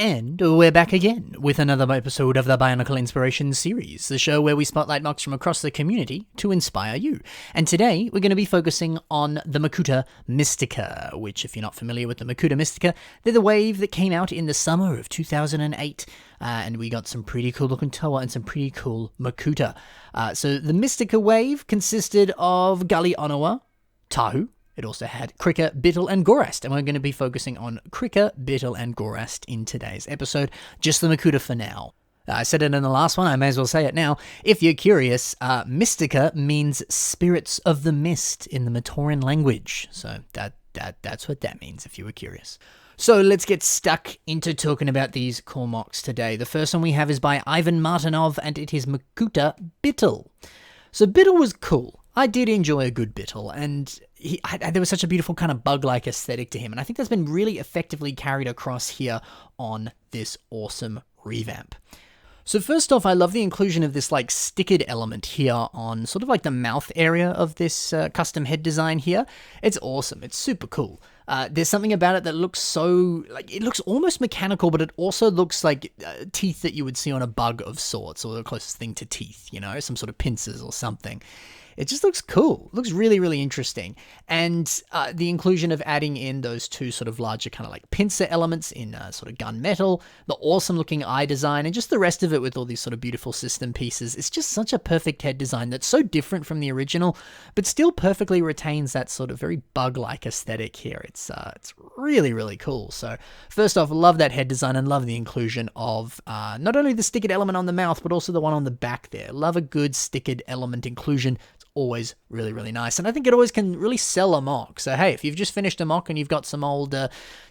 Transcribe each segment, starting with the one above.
And we're back again with another episode of the Bionicle Inspiration series, the show where we spotlight MOCS from across the community to inspire you. And today we're going to be focusing on the Makuta Mistika, which, if you're not familiar with the Makuta Mistika, they're the wave that came out in the summer of 2008, and we got some pretty cool looking Toa and some pretty cool Makuta. So the Mistika wave consisted of Gully Onawa, Tahu. It also had Krika, Bitil, and Gorast, and we're going to be focusing on Krika, Bitil, and Gorast in today's episode. Just the Makuta for now. I said it in the last one, I may as well say it now. If you're curious, Mistika means spirits of the mist in the Matoran language. So that's what that means, if you were curious. So let's get stuck into talking about these cool MOCs today. The first one we have is by Ivan Martinov, and it is Makuta Bitil. So Bitil was cool. I did enjoy a good Bitil, and there was such a beautiful kind of bug-like aesthetic to him, and I think that's been really effectively carried across here on this awesome revamp. So first off, I love the inclusion of this like stickered element here on sort of like the mouth area of this custom head design here. It's awesome. It's super cool. There's something about it that looks so, like, it looks almost mechanical, but it also looks like teeth that you would see on a bug of sorts, or the closest thing to teeth, you know, some sort of pincers or something. It just looks cool. It looks really, really interesting. And the inclusion of adding in those two sort of larger kind of like pincer elements in sort of gunmetal, the awesome looking eye design, and just the rest of it with all these sort of beautiful system pieces. It's just such a perfect head design that's so different from the original, but still perfectly retains that sort of very bug-like aesthetic here. It's really, really cool. So first off, love that head design and love the inclusion of not only the stickered element on the mouth, but also the one on the back there. Love a good stickered element inclusion. Always really, really nice. And I think it always can really sell a MOC. So hey, if you've just finished a MOC and you've got some old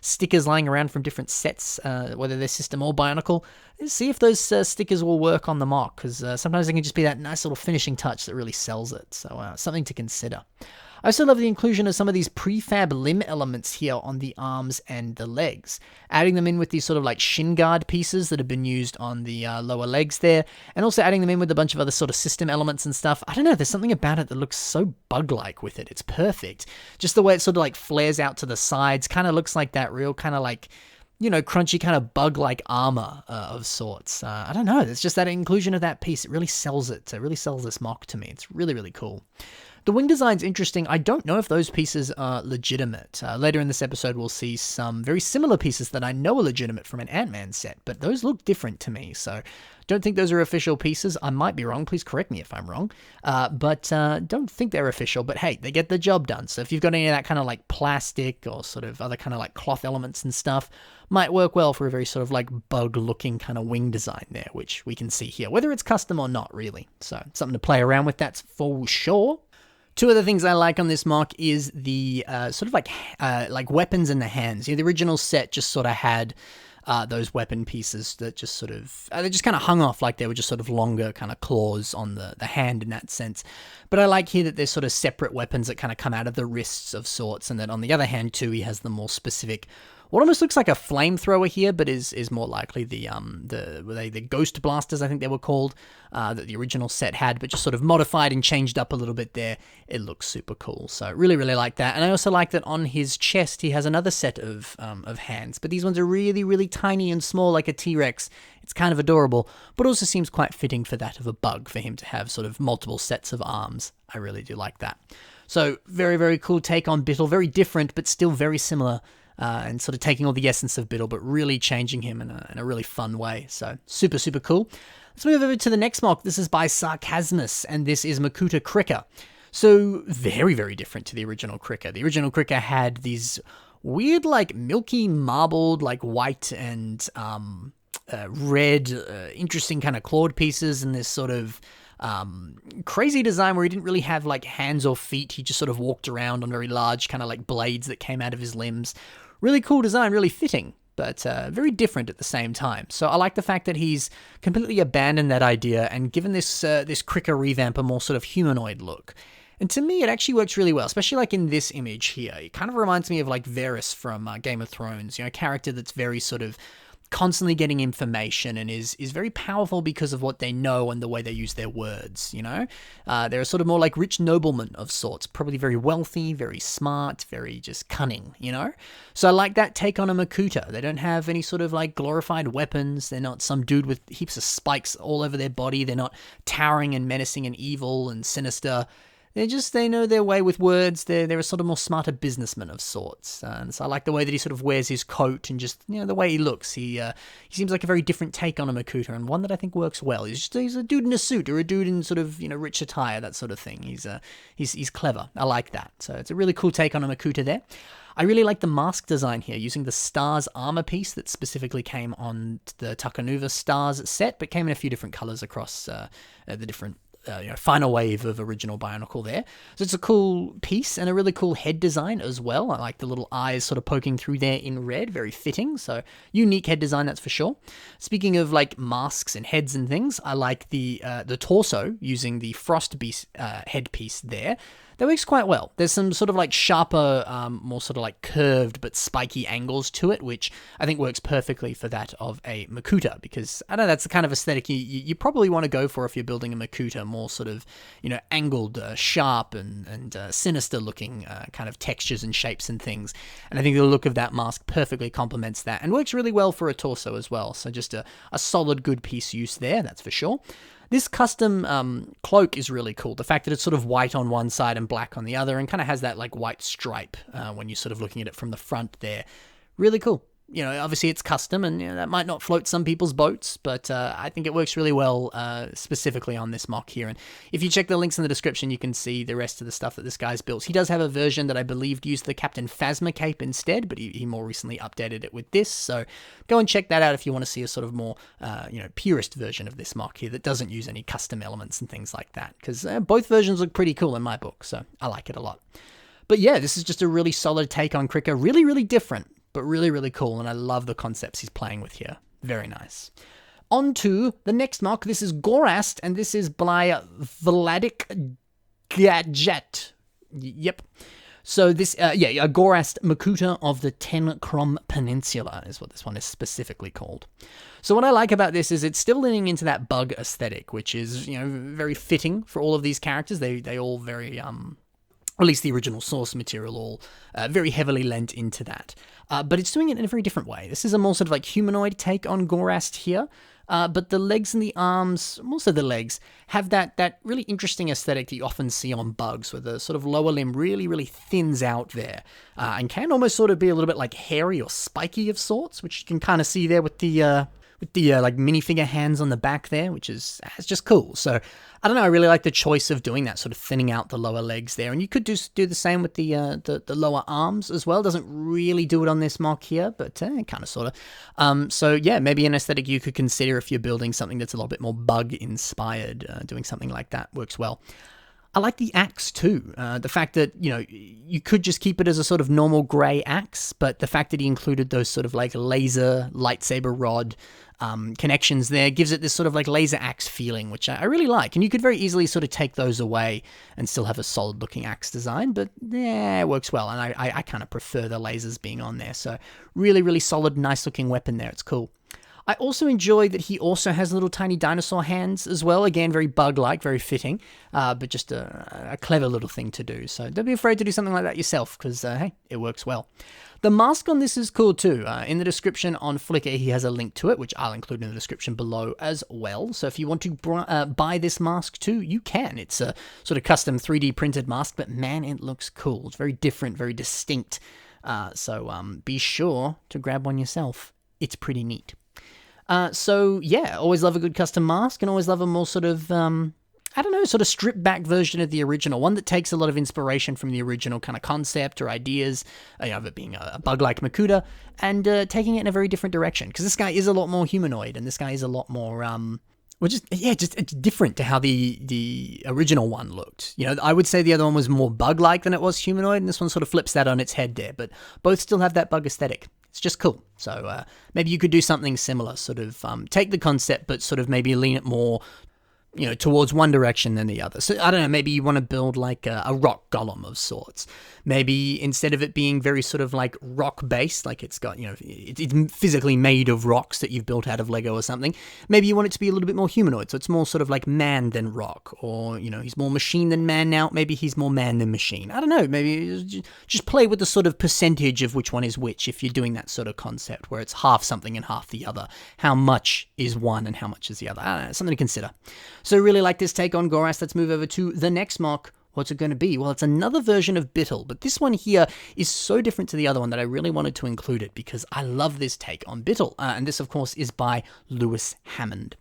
stickers lying around from different sets, whether they're system or Bionicle, see if those stickers will work on the MOC, because sometimes it can just be that nice little finishing touch that really sells it. So something to consider. I also love the inclusion of some of these prefab limb elements here on the arms and the legs, adding them in with these sort of like shin guard pieces that have been used on the lower legs there, and also adding them in with a bunch of other sort of system elements and stuff. I don't know, there's something about it that looks so bug-like with it. It's perfect. Just the way it sort of like flares out to the sides, kind of looks like that real kind of like, you know, crunchy kind of bug-like armor of sorts. I don't know, there's just that inclusion of that piece. It really sells it. It really sells this MOC to me. It's really, really cool. The wing design's interesting. I don't know if those pieces are legitimate. Later in this episode, we'll see some very similar pieces that I know are legitimate from an Ant-Man set, but those look different to me, so don't think those are official pieces. I might be wrong. Please correct me if I'm wrong. But don't think they're official, but hey, they get the job done. So if you've got any of that kind of like plastic or sort of other kind of like cloth elements and stuff, might work well for a very sort of like bug-looking kind of wing design there, which we can see here, whether it's custom or not, really. So something to play around with, that's for sure. Two other things I like on this MOC is the sort of like weapons in the hands. You know, the original set just sort of had those weapon pieces that just sort of, they just kind of hung off like they were just sort of longer kind of claws on the hand in that sense. But I like here that there's sort of separate weapons that kind of come out of the wrists of sorts, and that on the other hand too, he has the more specific, what almost looks like a flamethrower here, but is more likely the ghost blasters, I think they were called, that the original set had, but just sort of modified and changed up a little bit there. It looks super cool. So really, really like that. And I also like that on his chest, he has another set of hands, but these ones are really, really tiny and small, like a T-Rex. It's kind of adorable, but also seems quite fitting for that of a bug, for him to have sort of multiple sets of arms. I really do like that. So very, very cool take on Bitil. Very different, but still very similar. And sort of taking all the essence of Bitil, but really changing him in a really fun way. So super, super cool. Let's move over to the next MOC. This is by Sarcasmus, and this is Makuta Krika. So very, very different to the original Krika. The original Krika had these weird, like milky, marbled, like white and red, interesting kind of clawed pieces, and this sort of crazy design where he didn't really have like hands or feet. He just sort of walked around on very large kind of like blades that came out of his limbs. Really cool design, really fitting, but very different at the same time. So I like the fact that he's completely abandoned that idea and given this Krika revamp a more sort of humanoid look. And to me, it actually works really well, especially like in this image here. It kind of reminds me of like Varys from Game of Thrones, you know, a character that's very sort of constantly getting information and is very powerful because of what they know and the way they use their words, you know? They're sort of more like rich noblemen of sorts, probably very wealthy, very smart, very just cunning, you know? So I like that take on a Makuta. They don't have any sort of like glorified weapons. They're not some dude with heaps of spikes all over their body. They're not towering and menacing and evil and sinister. They know their way with words. They're a sort of more smarter businessman of sorts. And so I like the way that he sort of wears his coat and just, you know, the way he looks. He seems like a very different take on a Makuta, and one that I think works well. He's a dude in a suit or a dude in sort of, you know, rich attire, that sort of thing. He's clever. I like that. So it's a really cool take on a Makuta there. I really like the mask design here, using the Stars armor piece that specifically came on the Takanuva Stars set, but came in a few different colors across the different final wave of original Bionicle there. So it's a cool piece and a really cool head design as well. I like the little eyes sort of poking through there in red, very fitting. So unique head design, that's for sure. Speaking of like masks and heads and things, I like the torso using the Frost Beast headpiece there. That works quite well. There's some sort of like sharper, more sort of like curved but spiky angles to it, which I think works perfectly for that of a Makuta, because I know that's the kind of aesthetic you probably want to go for if you're building a Makuta, more sort of, you know, angled, sharp and sinister looking kind of textures and shapes and things. And I think the look of that mask perfectly complements that and works really well for a torso as well. So just a solid, good piece use there, that's for sure. This custom cloak is really cool. The fact that it's sort of white on one side and black on the other and kind of has that like white stripe when you're sort of looking at it from the front there. Really cool. You know, obviously it's custom and, you know, that might not float some people's boats, but I think it works really well specifically on this mock here. And if you check the links in the description, you can see the rest of the stuff that this guy's built. He does have a version that I believe used the Captain Phasma cape instead, but he more recently updated it with this. So go and check that out if you want to see a sort of more, purist version of this mock here that doesn't use any custom elements and things like that, because both versions look pretty cool in my book, so I like it a lot. But yeah, this is just a really solid take on Krika. Really, really different, but really, really cool, and I love the concepts he's playing with here. Very nice. On to the next mock. This is Gorast, and this is by Vladik Gadget. Yep. So this, a Gorast Makuta of the Krom Peninsula is what this one is specifically called. So what I like about this is it's still leaning into that bug aesthetic, which is, you know, very fitting for all of these characters. They all very, at least the original source material, all very heavily lent into that. But it's doing it in a very different way. This is a more sort of like humanoid take on Gorast here. But the legs and the arms, also the legs, have that really interesting aesthetic that you often see on bugs, where the sort of lower limb really, really thins out there, and can almost sort of be a little bit like hairy or spiky of sorts, which you can kind of see there with the like minifigure hands on the back there, which is it's just cool. So I don't know, I really like the choice of doing that, sort of thinning out the lower legs there. And you could do the same with the lower arms as well. Doesn't really do it on this mock here, but kind of sort of. So yeah, maybe an aesthetic you could consider if you're building something that's a little bit more bug inspired. Doing something like that works well. I like the axe too. The fact that, you know, you could just keep it as a sort of normal grey axe, but the fact that he included those sort of like laser lightsaber rod connections there gives it this sort of like laser axe feeling, which I really like. And you could very easily sort of take those away and still have a solid looking axe design, but yeah, it works well. And I kind of prefer the lasers being on there. So really, really solid, nice looking weapon there. It's cool. I also enjoy that he also has little tiny dinosaur hands as well. Again, very bug-like, very fitting, but just a clever little thing to do. So don't be afraid to do something like that yourself, because, hey, it works well. The mask on this is cool too. In the description on Flickr, he has a link to it, which I'll include in the description below as well. So if you want to buy this mask too, you can. It's a sort of custom 3D printed mask, but man, it looks cool. It's very different, very distinct. So be sure to grab one yourself. It's pretty neat. So yeah, always love a good custom mask, and always love a more sort of, sort of stripped back version of the original, one that takes a lot of inspiration from the original kind of concept or ideas, of it being a bug-like Makuta, and taking it in a very different direction. Because this guy is a lot more humanoid, and this guy is a lot more, just it's different to how the original one looked. You know, I would say the other one was more bug-like than it was humanoid, and this one sort of flips that on its head there, but both still have that bug aesthetic. It's just cool. So maybe you could do something similar, sort of take the concept, but sort of maybe lean it more towards one direction than the other. So I don't know, maybe you want to build like a rock golem of sorts. Maybe instead of it being very sort of like rock based, like it's got, it's physically made of rocks that you've built out of Lego or something, maybe you want it to be a little bit more humanoid. So it's more sort of like man than rock, or, he's more machine than man now. Maybe he's more man than machine. I don't know. Maybe just play with the sort of percentage of which one is which if you're doing that sort of concept where it's half something and half the other. How much is one and how much is the other? I don't know, something to consider. So really like this take on Gorast. Let's move over to the next mock. What's it going to be? Well, it's another version of Bitil, but this one here is so different to the other one that I really wanted to include it because I love this take on Bitil. And this, of course, is by Lewis Hammond.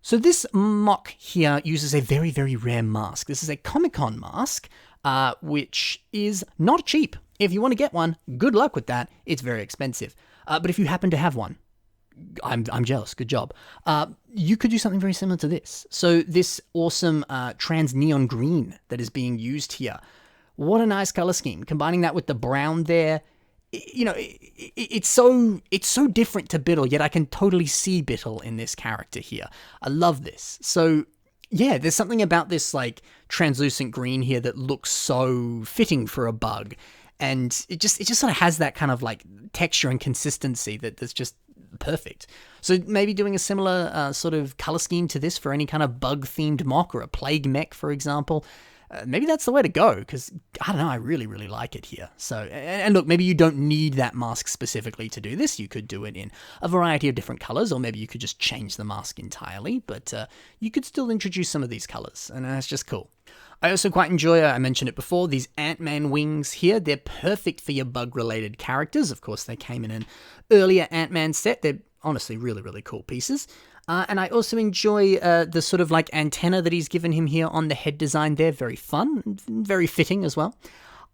So this mock here uses a very, very rare mask. This is a Comic-Con mask, which is not cheap. If you want to get one, good luck with that. It's very expensive. But if you happen to have one, I'm jealous. Good job. You could do something very similar to this. So this awesome trans neon green that is being used here. What a nice color scheme. Combining that with the brown there, it's so different to Bitil, yet I can totally see Bitil in this character here. I love this. So yeah, there's something about this like translucent green here that looks so fitting for a bug. And it just sort of has that kind of like texture and consistency that's just perfect. So maybe doing a similar sort of color scheme to this for any kind of bug-themed mock or a plague mech, for example. Maybe that's the way to go, because, I don't know, I really, really like it here. So, and look, maybe you don't need that mask specifically to do this. You could do it in a variety of different colors, or maybe you could just change the mask entirely, but you could still introduce some of these colors, and that's just cool. I also quite enjoy, I mentioned it before, these Ant-Man wings here. They're perfect for your bug-related characters. Of course, they came in an earlier Ant-Man set. They're honestly really, really cool pieces. And I also enjoy the sort of like antenna that he's given him here on the head design there. Very fun, very fitting as well.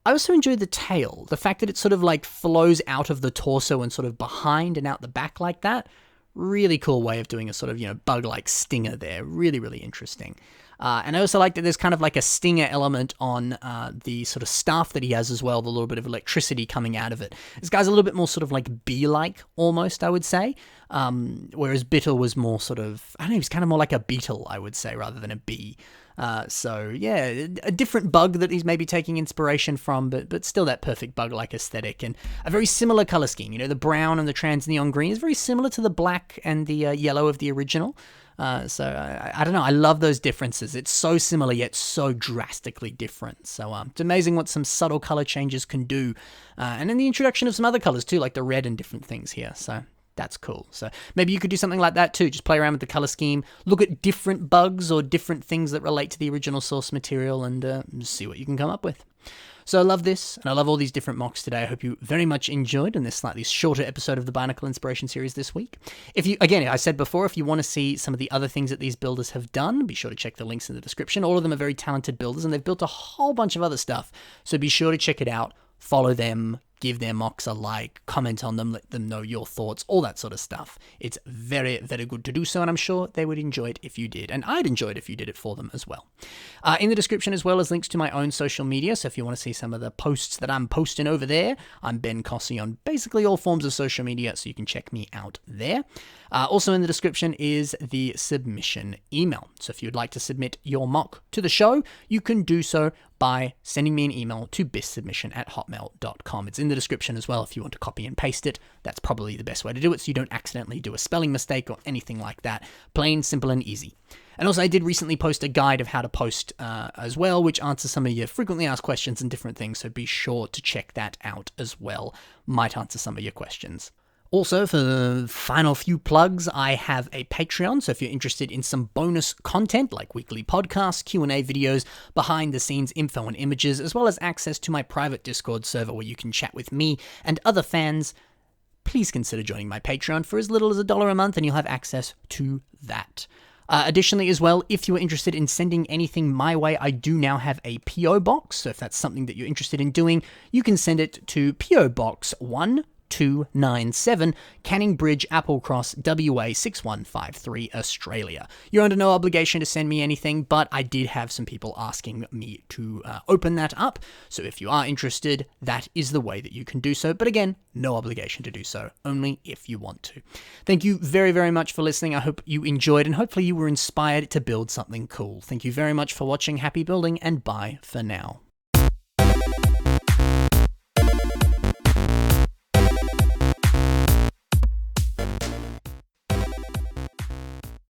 I also enjoy the tail. The fact that it sort of like flows out of the torso and sort of behind and out the back like that. Really cool way of doing a sort of, bug-like stinger there. Really, really interesting. And I also like that there's kind of like a stinger element on the sort of staff that he has as well, the little bit of electricity coming out of it. This guy's a little bit more sort of like bee-like almost, I would say, whereas Bitil was more sort of, I don't know, he's kind of more like a beetle, I would say, rather than a bee. So yeah, a different bug that he's maybe taking inspiration from, but still that perfect bug-like aesthetic, and a very similar color scheme. The brown and the trans neon green is very similar to the black and the yellow of the original. So I don't know, I love those differences. It's so similar yet so drastically different. So it's amazing what some subtle color changes can do. And then the introduction of some other colors too, like the red and different things here. So that's cool. So maybe you could do something like that too. Just play around with the color scheme, look at different bugs or different things that relate to the original source material, and see what you can come up with. So I love this, and I love all these different mocks today. I hope you very much enjoyed in this slightly shorter episode of the Bionicle Inspiration Series this week. If you, again, I said before, if you want to see some of the other things that these builders have done, be sure to check the links in the description. All of them are very talented builders, and they've built a whole bunch of other stuff. So be sure to check it out, follow them, give their mocks a like, comment on them, let them know your thoughts, all that sort of stuff. It's very, very good to do so, and I'm sure they would enjoy it if you did, and I'd enjoy it if you did it for them as well. In the description as well as links to my own social media, so if you want to see some of the posts that I'm posting over there, I'm Ben Cossy on basically all forms of social media, so you can check me out there. Also in the description is the submission email. So if you'd like to submit your mock to the show, you can do so by sending me an email to bissubmission@hotmail.com. It's in the description as well if you want to copy and paste it. That's probably the best way to do it so you don't accidentally do a spelling mistake or anything like that. Plain, simple, and easy. And also I did recently post a guide of how to post as well, which answers some of your frequently asked questions and different things, so be sure to check that out as well. Might answer some of your questions. Also, for the final few plugs, I have a Patreon, so if you're interested in some bonus content like weekly podcasts, Q&A videos, behind-the-scenes info and images, as well as access to my private Discord server where you can chat with me and other fans, please consider joining my Patreon for as little as $1 a month and you'll have access to that. Additionally as well, if you're interested in sending anything my way, I do now have a PO Box, so if that's something that you're interested in doing, you can send it to PO Box 1 297, Canning Bridge, Applecross, WA 6153, Australia. You're under no obligation to send me anything, but I did have some people asking me to open that up, so if you are interested, that is the way that you can do so, but again, no obligation to do so, only if you want to. Thank you very, very much for listening. I hope you enjoyed, and hopefully you were inspired to build something cool. Thank you very much for watching, happy building, and bye for now.